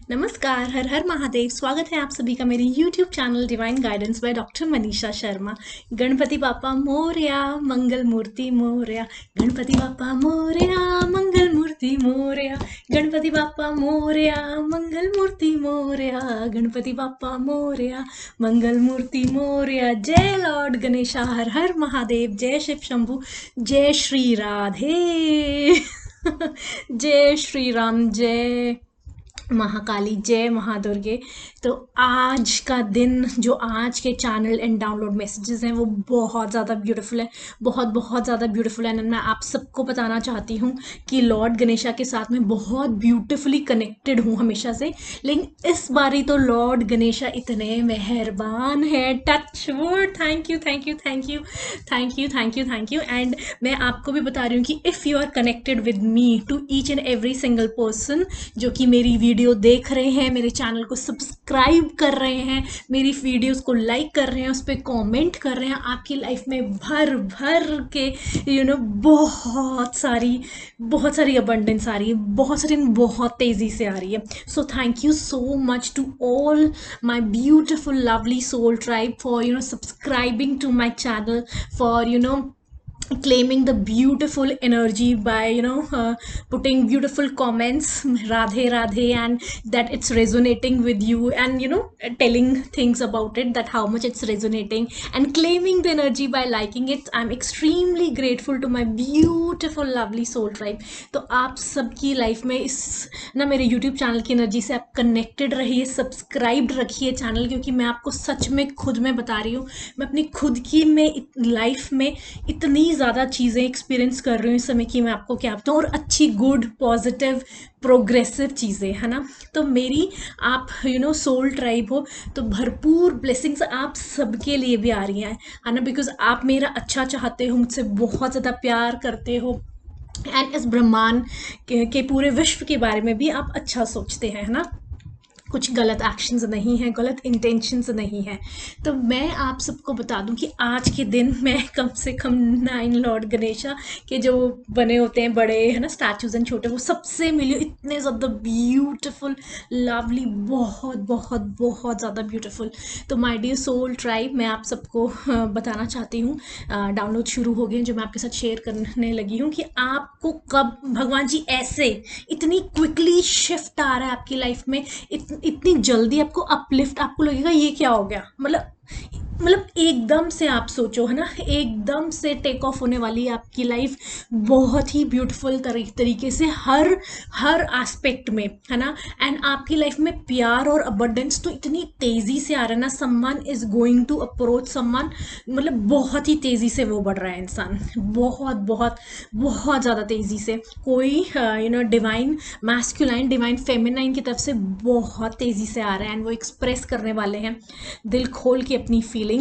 नमस्कार, हर हर महादेव। स्वागत है आप सभी का मेरे YouTube channel divine guidance by doctor Manisha Sharma. Ganpati बापा मोरया, मंगल मूर्ति मोरया। गणपति बापा मोरया, मंगल मूर्ति मोरया। गणपति बापा मोरया, मंगल मूर्ति मोरया। गणपति बापा मोरया, मंगल मूर्ति मोरया। जय लॉर्ड गणेशा, हर हर महादेव। जय शिव शंभू, जय श्री राधे। जय श्री राम, जय महाकाली, जय महादुर्गे। तो आज का दिन, जो आज के चैनल एंड डाउनलोड मैसेजेस हैं, वो बहुत ज़्यादा ब्यूटीफुल है, बहुत बहुत ज़्यादा ब्यूटीफुल है। एंड मैं आप सबको बताना चाहती हूँ कि लॉर्ड गणेशा के साथ में बहुत ब्यूटीफुली कनेक्टेड हूँ हमेशा से। लेकिन इस बारी तो लॉर्ड गणेशा इतने मेहरबान है। Touch wood. Thank you, thank you, thank you, thank you, thank you, thank you. And मैं आपको भी बता रही हूँ कि if you are connected with me, to each and every single person जो कि मेरी वीडियो देख रहे हैं, मेरे चैनल को सब्सक्राइब कर रहे हैं, मेरी वीडियोस को लाइक कर रहे हैं, उस पर कमेंट कर रहे हैं, आपकी लाइफ में भर भर के बहुत सारी अबंडेंस आ रही है, बहुत तेज़ी से आ रही है। So thank you so much to all my beautiful lovely soul tribe for subscribing to my channel, for claiming the beautiful energy by putting beautiful comments, radhe radhe, and that it's resonating with you, and telling things about it, that how much it's resonating, and claiming the energy by liking it. I'm extremely grateful to my beautiful lovely soul tribe. तो आप सबकी life में इस मेरे YouTube channel की energy से आप connected रहिए, सब्सक्राइब्ड रखिए चैनल, क्योंकि मैं आपको सच में खुद में बता रही हूँ, मैं अपनी खुद की लाइफ में इतनी ज़्यादा चीज़ें एक्सपीरियंस कर रही हूँ इस समय कि मैं आपको क्या बताऊँ। और अच्छी, गुड, पॉजिटिव, प्रोग्रेसिव चीज़ें, है ना। तो मेरी आप सोल ट्राइब हो, तो भरपूर ब्लेसिंग्स आप सबके लिए भी आ रही हैं, है ना, बिकॉज आप मेरा अच्छा चाहते हो, मुझसे बहुत ज़्यादा प्यार करते हो, एंड इस ब्रह्मांड के पूरे विश्व के बारे में भी आप अच्छा सोचते हैं, है ना। कुछ गलत एक्शंस नहीं हैं, गलत इंटेंशंस नहीं हैं। तो मैं आप सबको बता दूं कि आज के दिन मैं कम से कम 9 लॉर्ड गणेशा के जो बने होते हैं बड़े, है ना, स्टैचूज एंड छोटे, वो सबसे मिली। इतने ज़्यादा ब्यूटीफुल, लवली, बहुत बहुत बहुत ज़्यादा ब्यूटीफुल। तो माय डियर सोल ट्राइब, मैं आप सबको बताना चाहती हूँ, डाउनलोड शुरू हो गए जो मैं आपके साथ शेयर करने लगी हूँ, कि आपको कब भगवान जी ऐसे इतनी क्विकली शिफ्ट आ रहा है आपकी लाइफ में, इतनी जल्दी आपको अपलिफ्ट, आपको लगेगा ये क्या हो गया, मतलब एकदम से आप सोचो, है ना, एकदम से टेक ऑफ होने वाली है आपकी लाइफ, बहुत ही ब्यूटीफुल तरीके से, हर एस्पेक्ट में, है ना। एंड आपकी लाइफ में प्यार और अबंडेंस तो इतनी तेज़ी से आ रहा है ना, someone is going to approach someone, मतलब बहुत ही तेज़ी से वो बढ़ रहा है इंसान, बहुत बहुत बहुत ज़्यादा तेज़ी से। कोई डिवाइन मैस्कुलाइन, डिवाइन फेमिनाइन की तरफ से बहुत तेज़ी से आ रहा है, एंड वो एक्सप्रेस करने वाले हैं दिल खोल के अपनी फीलिंग्स,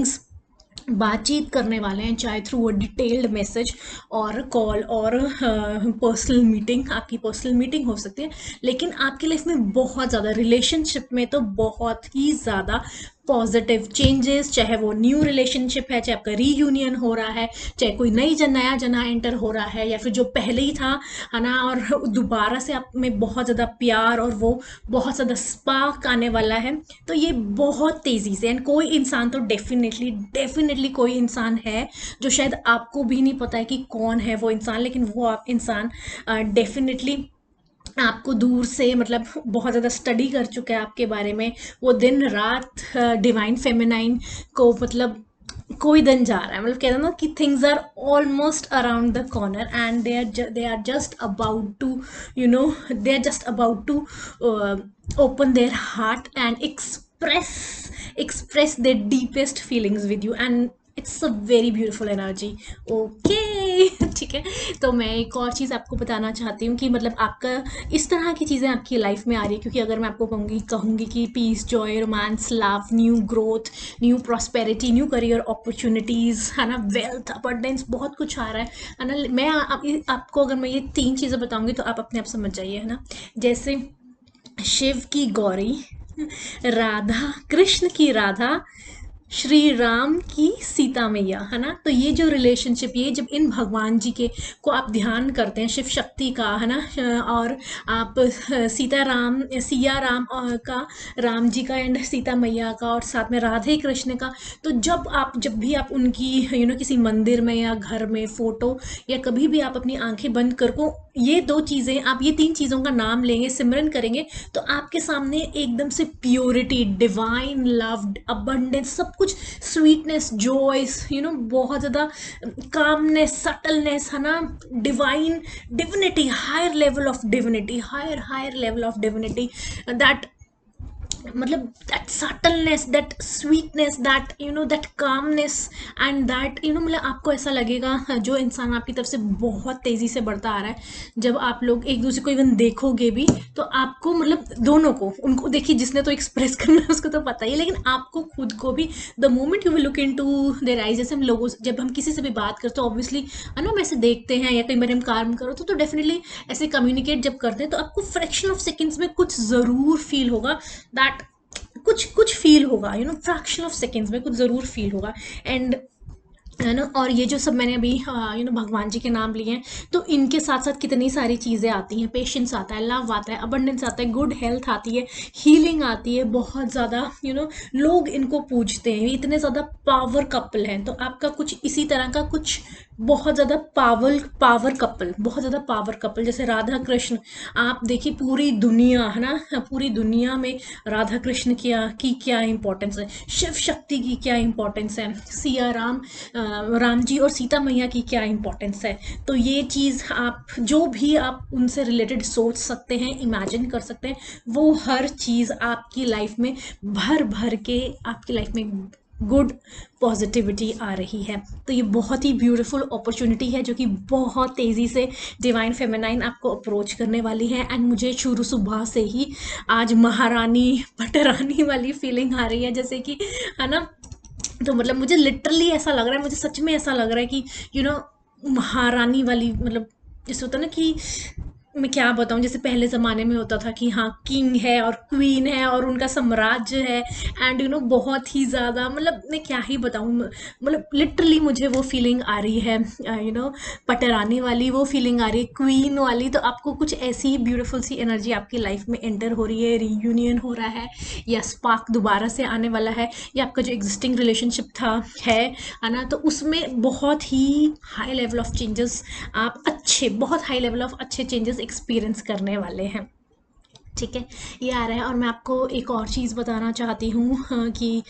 बातचीत करने वाले हैं, चाहे थ्रू अ डिटेल्ड मैसेज और कॉल और पर्सनल मीटिंग। आपकी पर्सनल मीटिंग हो सकती है, लेकिन आपकी लाइफ में बहुत ज़्यादा, रिलेशनशिप में तो बहुत ही ज़्यादा पॉजिटिव चेंजेस, चाहे वो न्यू रिलेशनशिप है, चाहे आपका रीयूनियन हो रहा है, चाहे कोई नया जना एंटर हो रहा है, या फिर जो पहले ही था, है ना, और दोबारा से आप में बहुत ज़्यादा प्यार और वो बहुत ज़्यादा स्पार्क आने वाला है। तो ये बहुत तेज़ी से, एंड कोई इंसान तो डेफिनेटली कोई इंसान है जो शायद आपको भी नहीं पता है कि कौन है वो इंसान, लेकिन वो आप इंसान डेफिनेटली आपको दूर से, मतलब बहुत ज़्यादा स्टडी कर चुका है आपके बारे में, वो दिन रात डिवाइन फेमिनाइन को, मतलब कोई दिन जा रहा है, मतलब कहते हैं ना कि things are almost around the corner, and they are just about to they are just about to open their heart and express their deepest feelings with you, and it's a very beautiful energy. Okay. ठीक है। तो मैं एक और चीज़ आपको बताना चाहती हूँ कि मतलब आपका इस तरह की चीज़ें आपकी लाइफ में आ रही है, क्योंकि अगर मैं आपको कहूँगी कि peace, joy, romance, love, new growth, new prosperity, new career opportunities, है ना, वेल्थ, अबंडेंस, बहुत कुछ आ रहा है ना। मैं आपको अगर मैं ये 3 चीज़ें बताऊँगी तो आप अपने आप समझ जाइए, है ना। जैसे शिव की गौरी, राधा, कृष्ण की राधा, श्री राम की सीता मैया, है ना। तो ये जो रिलेशनशिप, ये जब इन भगवान जी के को आप ध्यान करते हैं, शिव शक्ति का, है ना, और आप सीता राम, सिया राम का, राम जी का एंड सीता मैया का, और साथ में राधे कृष्ण का। तो जब भी आप उनकी किसी मंदिर में या घर में फोटो, या कभी भी आप अपनी आंखें बंद कर को ये दो चीज़ें, आप ये तीन चीज़ों का नाम लेंगे, सिमरन करेंगे, तो आपके सामने एकदम से प्योरिटी, डिवाइन लव, अबंडेंस, सब कुछ, स्वीटनेस, जॉयस, बहुत ज़्यादा कामनेस, सटलनेस, है ना, divine divinity, higher level of divinity, higher level of divinity, that मतलब that subtleness, that sweetness, that that calmness, and that मतलब आपको ऐसा लगेगा, जो इंसान आपकी तरफ से बहुत तेज़ी से बढ़ता आ रहा है, जब आप लोग एक दूसरे को इवन देखोगे भी, तो आपको मतलब दोनों को, उनको देखिए, जिसने तो एक्सप्रेस करना है उसको तो पता ही है, लेकिन आपको खुद को भी, the moment you will look into their eyes, जैसे हम लोगों जब हम किसी से भी बात करते हैं, ऑब्वियसली है ना, हम ऐसे देखते हैं, या कई बार हम काम करो तो डेफिनेटली ऐसे कम्युनिकेट जब करते हैं, तो आपको फ्रैक्शन ऑफ सेकेंड्स में कुछ ज़रूर फील होगा, दैट कुछ कुछ फील होगा, फ्रैक्शन ऑफ सेकेंड्स में कुछ ज़रूर फील होगा। एंड है ना, और ये जो सब मैंने अभी भगवान जी के नाम लिए हैं, तो इनके साथ साथ कितनी सारी चीज़ें आती हैं, पेशेंस आता है, लव आता है, अबंडेंस आता है, गुड हेल्थ आती है, हीलिंग आती है, बहुत ज़्यादा लोग इनको पूजते हैं, इतने ज़्यादा पावर कपल हैं। तो आपका कुछ इसी तरह का कुछ बहुत ज़्यादा पावर कपल, बहुत ज़्यादा पावर कपल, जैसे राधा कृष्ण, आप देखिए पूरी दुनिया, है ना, पूरी दुनिया में राधा कृष्ण की क्या इंपॉर्टेंस है, शिव शक्ति की क्या इंपॉर्टेंस है, सिया राम, राम जी और सीता मैया की क्या इंपॉर्टेंस है। तो ये चीज़ आप जो भी आप उनसे रिलेटेड सोच सकते हैं, इमेजिन कर सकते हैं, वो हर चीज़ आपकी लाइफ में भर भर के आपकी लाइफ में गुड पॉजिटिविटी आ रही है। तो ये बहुत ही ब्यूटीफुल अपॉर्चुनिटी है, जो कि बहुत तेज़ी से डिवाइन फेमिनाइन आपको अप्रोच करने वाली है। एंड मुझे शुरू सुबह से ही आज महारानी पटरानी वाली फीलिंग आ रही है, जैसे कि, है ना, तो मतलब मुझे लिटरली ऐसा लग रहा है, मुझे सच में ऐसा लग रहा है कि महारानी वाली, मतलब जैसे होता है ना कि, मैं क्या बताऊं, जैसे पहले ज़माने में होता था कि हाँ, किंग है और क्वीन है और उनका साम्राज्य है, एंड बहुत ही ज़्यादा, मतलब मैं क्या ही बताऊं, मतलब लिटरली मुझे वो फीलिंग आ रही है, पटरानी वाली वो फीलिंग आ रही है, क्वीन वाली। तो आपको कुछ ऐसी ही ब्यूटीफुल सी एनर्जी आपकी लाइफ में एंटर हो रही है, रीयूनियन हो रहा है, या स्पार्क दोबारा से आने वाला है, या आपका जो एग्जिस्टिंग रिलेशनशिप था है ना, तो उसमें बहुत ही हाई लेवल ऑफ चेंजेस, आप अच्छे, बहुत हाई लेवल ऑफ अच्छे चेंजेस एक्सपीरियंस करने वाले हैं। ठीक है, ये आ रहा है। और मैं आपको एक और चीज़ बताना चाहती हूँ, कि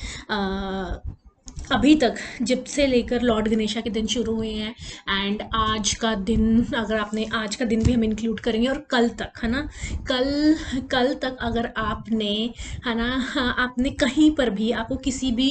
अभी तक जब से लेकर लॉर्ड गणेशा के दिन शुरू हुए हैं, एंड आज का दिन, अगर आपने आज का दिन भी हम इंक्लूड करेंगे, और कल तक, है ना, कल कल तक अगर आपने, है ना, हाँ, आपने कहीं पर भी, आपको किसी भी,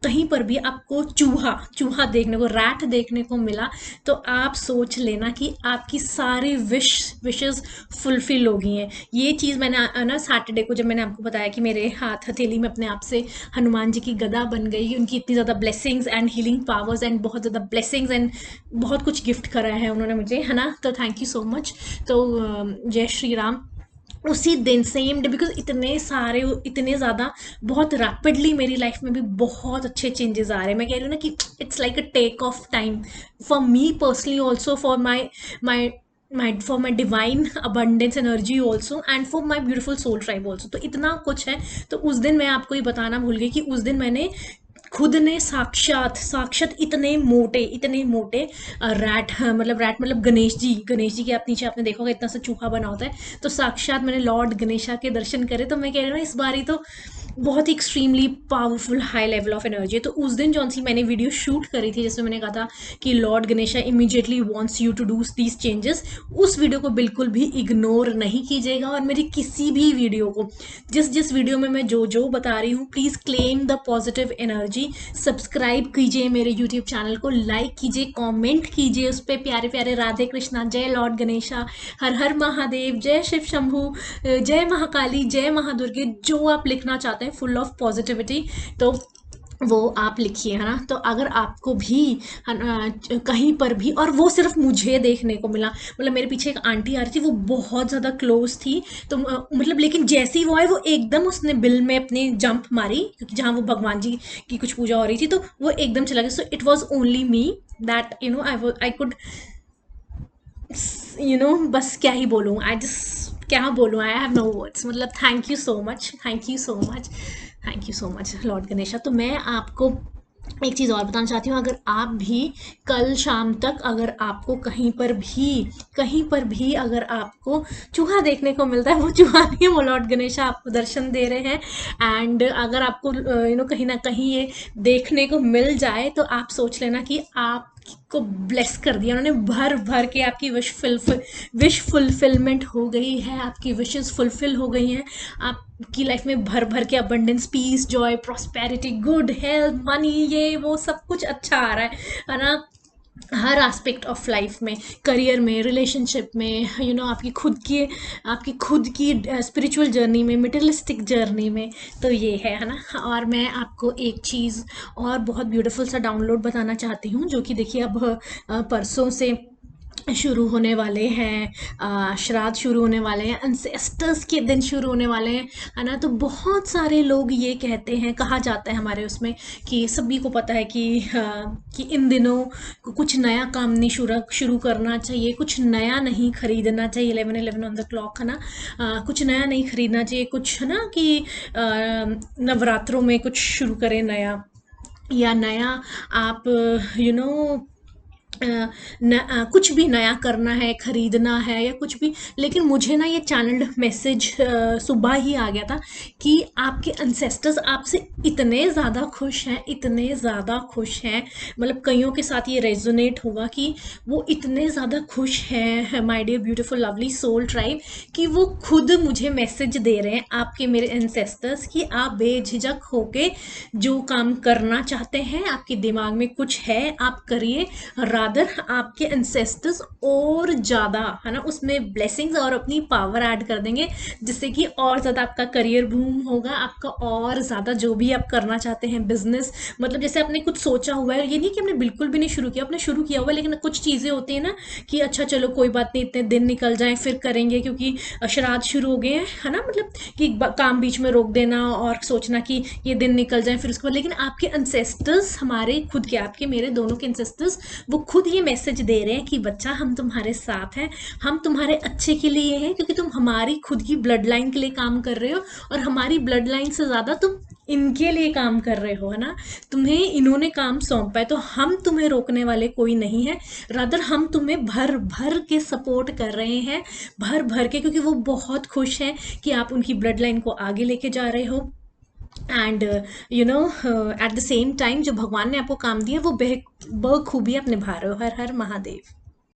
कहीं पर भी आपको चूहा चूहा देखने को, रैट देखने को मिला, तो आप सोच लेना कि आपकी सारी विशेस फुलफिल हो गई हैं। ये चीज़ मैंने ना सैटरडे को जब मैंने आपको बताया कि मेरे हाथ हथेली में अपने आप से हनुमान जी की गदा बन गई, उनकी इतनी ज़्यादा blessings and healing powers and बहुत ज़्यादा ब्लेसिंग्स एंड बहुत कुछ गिफ्ट करा है उन्होंने मुझे, है ना, तो थैंक यू सो मच। तो जय श्री राम। उसी दिन, सेम डे, बिकॉज इतने सारे, इतने ज़्यादा, बहुत रैपिडली मेरी लाइफ में भी बहुत अच्छे चेंजेस आ रहे हैं। मैं कह रही हूँ ना कि it's like a take off time for me personally, also for my divine abundance energy also, and for my beautiful soul tribe also। तो इतना कुछ है। तो उस दिन मैं आपको ये बताना भूल गई कि उस दिन मैंने खुद ने साक्षात साक्षात इतने मोटे रैट, मतलब रैट मतलब गणेश जी के आप नीचे आपने देखा होगा इतना सा चूहा बना होता है, तो साक्षात मैंने लॉर्ड गणेशा के दर्शन करे। तो मैं कह रही हूँ ना, इस बारी तो बहुत ही extremely powerful high level of energy. तो उस दिन जौन सी मैंने वीडियो शूट करी थी, जिसमें मैंने कहा था कि lord Ganesha immediately wants you to do these changes, उस वीडियो को बिल्कुल भी इग्नोर नहीं कीजिएगा। और मेरी किसी भी वीडियो को, जिस वीडियो में मैं जो बता रही हूँ, please claim the positive energy. Subscribe कीजिए मेरे यूट्यूब चैनल को, लाइक कीजिए, कॉमेंट कीजिए उस पर प्यारे प्यारे राधे कृष्णा, जय लॉर्ड गणेशा, हर हर महादेव, जय शिव शंभू, जय महाकाली, जय महादुर्गे, जो आप लिखना चाहते हैं, फुल ऑफ पॉजिटिविटी। तो वो आप लिखिए, है ना। तो अगर आपको भी है ना, कहीं पर भी, और वो सिर्फ मुझे देखने को मिला, मतलब मेरे पीछे एक आंटी आ रही थी, वो बहुत ज़्यादा क्लोज थी, तो मतलब लेकिन जैसे ही वो आए, वो एकदम उसने बिल में अपनी जंप मारी, क्योंकि जहाँ वो भगवान जी की कुछ पूजा हो रही थी, तो वो एकदम चला गया। So it was only me that I could बस क्या ही बोलूँ, आई जस्ट क्या बोलूँ, आई हैव नो वर्ड्स। मतलब thank you so much, thank you so much, thank you so much Lord Ganesha. तो मैं आपको एक चीज़ और बताना चाहती हूँ, अगर आप भी कल शाम तक, अगर आपको कहीं पर भी अगर आपको चूहा देखने को मिलता है, वो चूहा नहीं है, वो लॉर्ड गणेशा आपको दर्शन दे रहे हैं। एंड अगर आपको कहीं ना कहीं ये देखने को मिल जाए, तो आप सोच लेना कि आप को ब्लेस कर दिया उन्होंने, भर भर के आपकी विश फुलफिलमेंट हो गई है, आपकी विशेस फुलफिल हो गई हैं, आपकी लाइफ में भर भर के abundance, peace, joy, prosperity, good health, money, ये वो सब कुछ अच्छा आ रहा है ना, हर एस्पेक्ट ऑफ लाइफ में, करियर में, रिलेशनशिप में, आपकी खुद की स्पिरिचुअल जर्नी में, मटेरियलिस्टिक जर्नी में। तो ये है ना। और मैं आपको एक चीज़ और बहुत ब्यूटीफुल सा डाउनलोड बताना चाहती हूँ, जो कि देखिए अब परसों से शुरू होने वाले हैं, श्राद्ध शुरू होने वाले हैं, एंसेस्टर्स के दिन शुरू होने वाले हैं, है ना। तो बहुत सारे लोग ये कहते हैं, कहा जाता है हमारे उसमें, कि सभी को पता है कि इन दिनों कुछ नया काम नहीं शुरू करना चाहिए, कुछ नया नहीं खरीदना चाहिए, 11:11 ऑन द क्लॉक, है ना। कुछ नया नहीं खरीदना चाहिए, कुछ है ना कि नवरात्रों में कुछ शुरू करें नया, या नया आप यू नो कुछ भी नया करना है, खरीदना है, या कुछ भी। लेकिन मुझे ना ये चैनल्ड मैसेज सुबह ही आ गया था कि आपके अनसेस्टर्स आपसे इतने ज़्यादा खुश हैं, इतने ज़्यादा खुश हैं, मतलब कईयों के साथ ये रेजोनेट होगा कि वो इतने ज़्यादा खुश हैं, my dear beautiful lovely soul tribe, कि वो खुद मुझे मैसेज दे रहे हैं, आपके मेरे एंसेस्टर्स, कि आप बेझिझक होके जो काम करना चाहते हैं, आपके दिमाग में कुछ है, आप करिए। रादर आपके एंसेस्टर्स और ज़्यादा, है ना, उसमें ब्लेसिंग्स और अपनी पावर ऐड कर देंगे, जिससे कि और ज़्यादा आपका करियर बूम होगा, आपका और ज़्यादा जो भी आप करना चाहते हैं, बिजनेस, मतलब जैसे आपने कुछ सोचा हुआ है, ये नहीं कि आपने बिल्कुल भी नहीं शुरू किया, आपने शुरू किया हुआ है, लेकिन कुछ चीज़ें होती हैं ना कि अच्छा चलो कोई बात नहीं, इतने दिन निकल जाएं फिर करेंगे, क्योंकि श्राद्ध शुरू हो गए हैं, है ना, मतलब कि काम बीच में रोक देना और सोचना कि ये दिन निकल जाए फिर उसके बाद। लेकिन आपके एंसेस्टर्स, हमारे खुद के, आपके मेरे दोनों के एंसेस्टर्स, वो खुद ये मैसेज दे रहे हैं कि बच्चा हम तुम्हारे साथ हैं, हम तुम्हारे अच्छे के लिए हैं, क्योंकि तुम हमारी खुद की ब्लड लाइन के लिए काम कर रहे हो, और हमारी ब्लड लाइन से ज़्यादा तुम इनके लिए काम कर रहे हो, है ना। तुम्हें इन्होंने काम सौंपा है, तो हम तुम्हें रोकने वाले कोई नहीं है, रादर हम तुम्हें भर भर के सपोर्ट कर रहे हैं, भर भर के, क्योंकि वो बहुत खुश हैं कि आप उनकी ब्लड लाइन को आगे लेके जा रहे हो। And at the same time जो भगवान ने आपको काम दिया, वो बखूबी आप निभा रहे हो। हर हर महादेव।